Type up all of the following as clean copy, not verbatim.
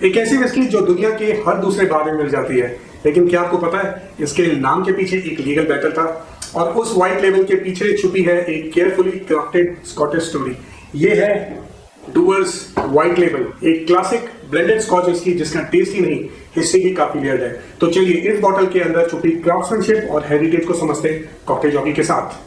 एक ऐसी विस्की जो दुनिया के हर दूसरे बार में मिल जाती है, लेकिन क्या आपको पता है इसके नाम के पीछे एक लीगल बैटल था और उस व्हाइट लेबल के पीछे छुपी है एक केयरफुली क्राफ्टेड स्कॉटिश स्टोरी। ये है डूअर्स व्हाइट लेबल, एक क्लासिक ब्लेंडेड स्कॉच विस्की जिसका टेस्ट ही नहीं हिस्ट्री भी काफी लेयर्ड है। तो चलिए इस बॉटल के अंदर छुपी क्राफ्ट्समैनशिप और हेरिटेज को समझते हैं कॉकटेल जॉकी के साथ।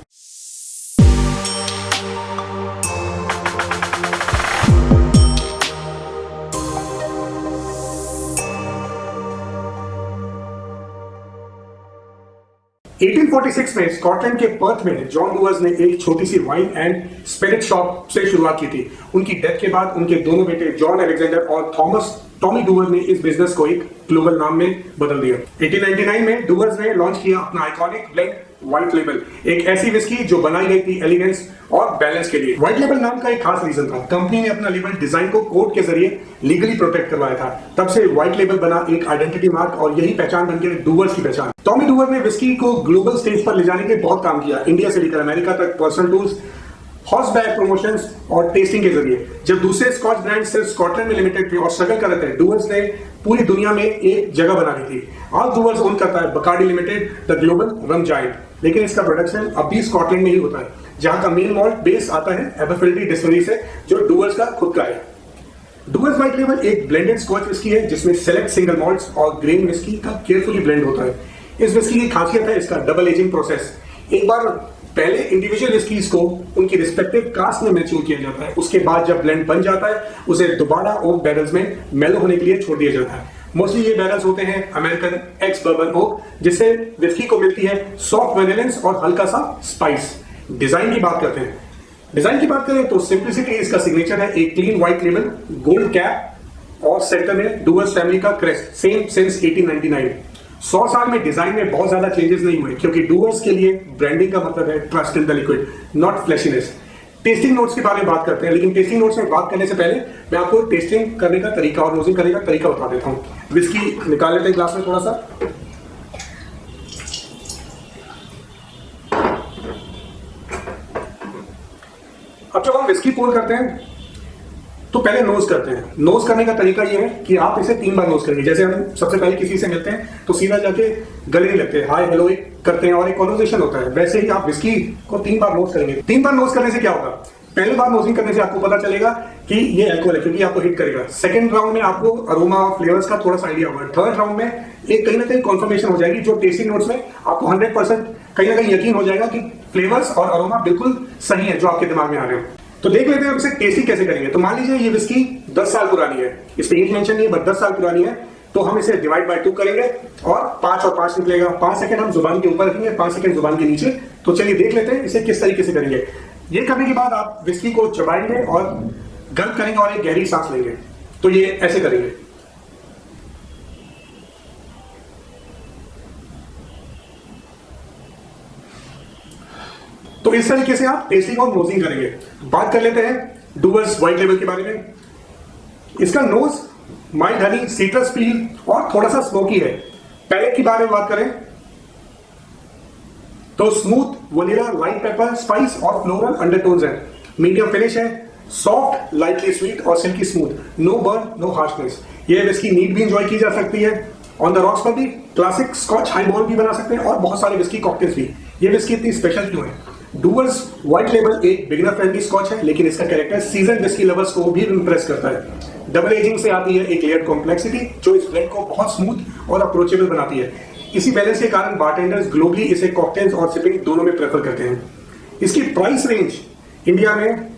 (1846) में स्कॉटलैंड के पर्थ में जॉन डूअर्स ने एक छोटी सी वाइन एंड स्पिरिट शॉप से शुरुआत की थी। उनकी डेथ के बाद उनके दोनों बेटे जॉन अलेक्जेंडर और थॉमस टॉमी डूअर ने इस बिजनेस को एक ग्लोबल नाम में बदल दिया। 1899 में डूअर्स ने लॉन्च किया अपना आइकॉनिक ब्लेंड व्हाइट लेबल, एक ऐसी विस्की जो बनाई गई थी एलिगेंस और बैलेंस के लिए। व्हाइट लेबल नाम का एक खास रीजन था, कंपनी ने अपना लेबल डिजाइन को कोड के जरिए लीगली प्रोटेक्ट करवाया था। तब से व्हाइट लेबल बना एक आइडेंटिटी मार्क और यही पहचान बन गई डूअर्स की पहचान। टॉमी डूअर ने विस्की को ग्लोबल स्टेज पर ले जाने के बहुत काम किया, इंडिया से लेकर अमेरिका तक, personal tours, horse back promotions और टेस्टिंग के जरिए। जब दूसरे स्कॉच ब्रांड सिर्फ स्कॉटलैंड में लिमिटेड थे और स्ट्रगल कर रहे थे, डूअर्स ने पूरी दुनिया में एक जगह बना दी थी। आज डूअर्स ओन करता है Bacardi limited, the global rum giant, लेकिन इसका प्रोडक्शन अब भी स्कॉटलैंड में ही होता है, जहां का मेन मॉल्ट बेस आता है एबरफिल्डी डिस्टिलरी से, जो डूअर्स का खुद का है। डूअर्स व्हाइट लेबल एक ब्लेंडेड स्कॉच विस्की है जिसमें सेलेक्ट सिंगल मॉल्ट्स और ग्रेन विस्की का केयरफुली ब्लेंड होता है। इस विस्की की खासियत है इसका डबल एजिंग प्रोसेस। एक बार पहले इंडिविजुअल विस्कीज को उनकी रिस्पेक्टिव कास्ट में मैच्योर किया जाता है, उसके बाद जब ब्लेंड बन जाता है उसे दोबारा ओक बैरल्स में मेलो होने के लिए छोड़ दिया जाता है। मोस्टली ये बैरल्स होते हैं अमेरिकन एक्स बर्बन ओक, जिससे विस्की को मिलती है सॉफ्ट वेनिलेंस और हल्का सा स्पाइस। डिजाइन की बात करते हैं, डिजाइन की बात करें तो सिंप्लिसिटी इसका सिग्नेचर है, एक clean white label, gold cap और सेंटर में डूअर्स फैमिली का क्रेस्ट, सेम सिंस 1899। 100 साल में डिजाइन में बहुत ज्यादा चेंजेस नहीं हुए, क्योंकि डूअर्स के लिए ब्रांडिंग का मतलब है trust in the liquid, not flashiness. Tasting notes के बारे में बात करते हैं, लेकिन टेस्टिंग नोट्स में बात करने से पहले मैं आपको टेस्टिंग करने का तरीका और नोजिंग करने का तरीका बता देता हूँ। विस्की निकाल लेते हैं ग्लास में थोड़ा सा। अब जब हम विस्की पोर करते हैं तो पहले नोज करते हैं। नोज करने का तरीका ये है कि आप इसे 3 बार नोज करेंगे। जैसे हम सबसे पहले किसी से मिलते हैं तो सीधा जाके गले नहीं लगते, हाय हेलो करते हैं और एक कॉन्वर्सेशन होता है, वैसे ही आप विस्की को 3 बार नोज करेंगे। 3 बार नोज करने से क्या होगा? पहली बार नोजिंग करने से आपको पता चलेगा कि ये अल्कोहल है, क्योंकि आपको हिट करेगा। सेकंड राउंड में आपको अरोमा और फ्लेवर्स का थोड़ा सा आइडिया होगा। थर्ड राउंड में एक कहीं ना कहीं कॉन्फर्मेशन हो जाएगी, जो टेस्टिंग नोट्स में आपको 100% कहीं ना कहीं यकीन हो जाएगा कि फ्लेवर्स और अरोमा बिल्कुल सही है जो आपके दिमाग में आ रहे हो। तो देख लेते हैं हम इसे टेस्टिंग कैसे करेंगे। तो मान लीजिए ये विस्की 10 साल पुरानी है, इस पे एज मेंशन नहीं है बट 10 साल पुरानी है, तो हम इसे डिवाइड बाय 2 करेंगे और 5 और 5 निकलेगा। 5 सेकंड हम जुबान के ऊपर रखेंगे, 5 सेकंड जुबान के नीचे। तो चलिए देख लेते हैं इसे किस तरीके से करेंगे। ये करने के बाद आप विस्की को चबाएंगे और गर्म करेंगे और एक गहरी सांस लेंगे। तो ये ऐसे करेंगे। तो इस तरीके से आप टेस्टिंग और नोजिंग करेंगे। बात कर लेते हैं डूअर्स व्हाइट लेबल के बारे में। इसका नोज माइल्ड हनी, सीट्रस पील और थोड़ा सा स्मोकी है। पैलेट के बारे में बात करें तो smooth vanilla, light pepper, spice और फ्लोरल अंडरटोन्स है। मीडियम फिनिश है, सॉफ्ट, लाइटली स्वीट और silky smooth, no burn, no harshness. ये विस्की नीट भी एंजॉय की जा सकती है, ऑन द रॉक्स पर भी, क्लासिक स्कॉच हाईबॉल भी बना सकते हैं और बहुत सारे विस्की कॉकटेल्स भी। ये विस्की इतनी स्पेशल क्यों है? डूअर्स व्हाइट लेबल एक बिगिनर फ्रेंडली स्कॉच है, लेकिन इसका कैरेक्टर सीजन विस्की लवर्स को भी इंप्रेस करता है। डबल एजिंग से आती है एक लेयर्ड कॉम्प्लेक्सिटी जो इस ब्लेंड को बहुत स्मूथ और अप्रोचेबल बनाती है। इसी बैलेंस के कारण बारटेंडर्स ग्लोबली इसे कॉकटेल्स और सिपिंग दोनों में प्रेफर करते हैं। इसकी प्राइस रेंज इंडिया में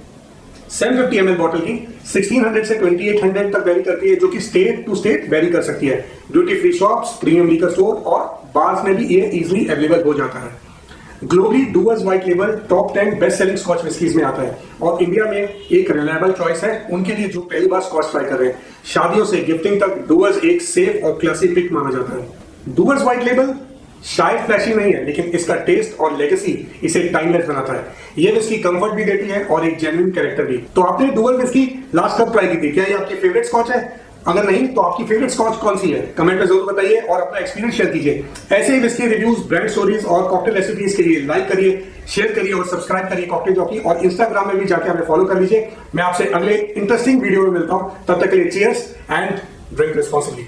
750 ml बॉटल की 1600 से 2800 तक वेरी करती है, जो कि स्टेट टू स्टेट वेरी कर सकती है। Duty free shops, premium liquor store और बार्स में भी ये इजीली अवेलेबल हो जाता है। Globally Dewar's White Label top 10 best selling Scotch whiskies में आता है और इंडिया में एक रिलायबल चॉइस है उनके लिए जो पहली बार स्कॉच ट्राई कर रहे हैं। शादियों से गिफ्टिंग तक डूअर्स एक सेफ और क्लासी पिक माना जाता है। डूअर्स व्हाइट लेबल शायद फ्लैशी नहीं है, लेकिन इसका टेस्ट और लेगेसी इसे टाइमलेस बनाता है। ये विस्की कंफर्ट भी देती है और एक जेन्युइन कैरेक्टर भी। तो आपने डूअर विस्की लास्ट कब ट्राई की थी? क्या ये आपकी फेवरेट स्कॉच है? अगर नहीं तो आपकी फेवरेट स्कॉच कौन सी है? कमेंट में जरूर बताइए और अपना एक्सपीरियंस शेयर कीजिए। ऐसे ही विस्की रिव्यूज, ब्रांड स्टोरीज और कॉकटेल रेसिपीज के लिए लाइक करिए, शेयर करिए और सब्सक्राइब करिए कॉकटेल जॉकी, और इंस्टाग्राम में भी जाके हमें फॉलो कर लीजिए। मैं आपसे अगले इंटरेस्टिंग वीडियो में मिलता हूं, तब तक के लिए चीयर्स एंड ड्रिंक रिस्पॉन्सिबली।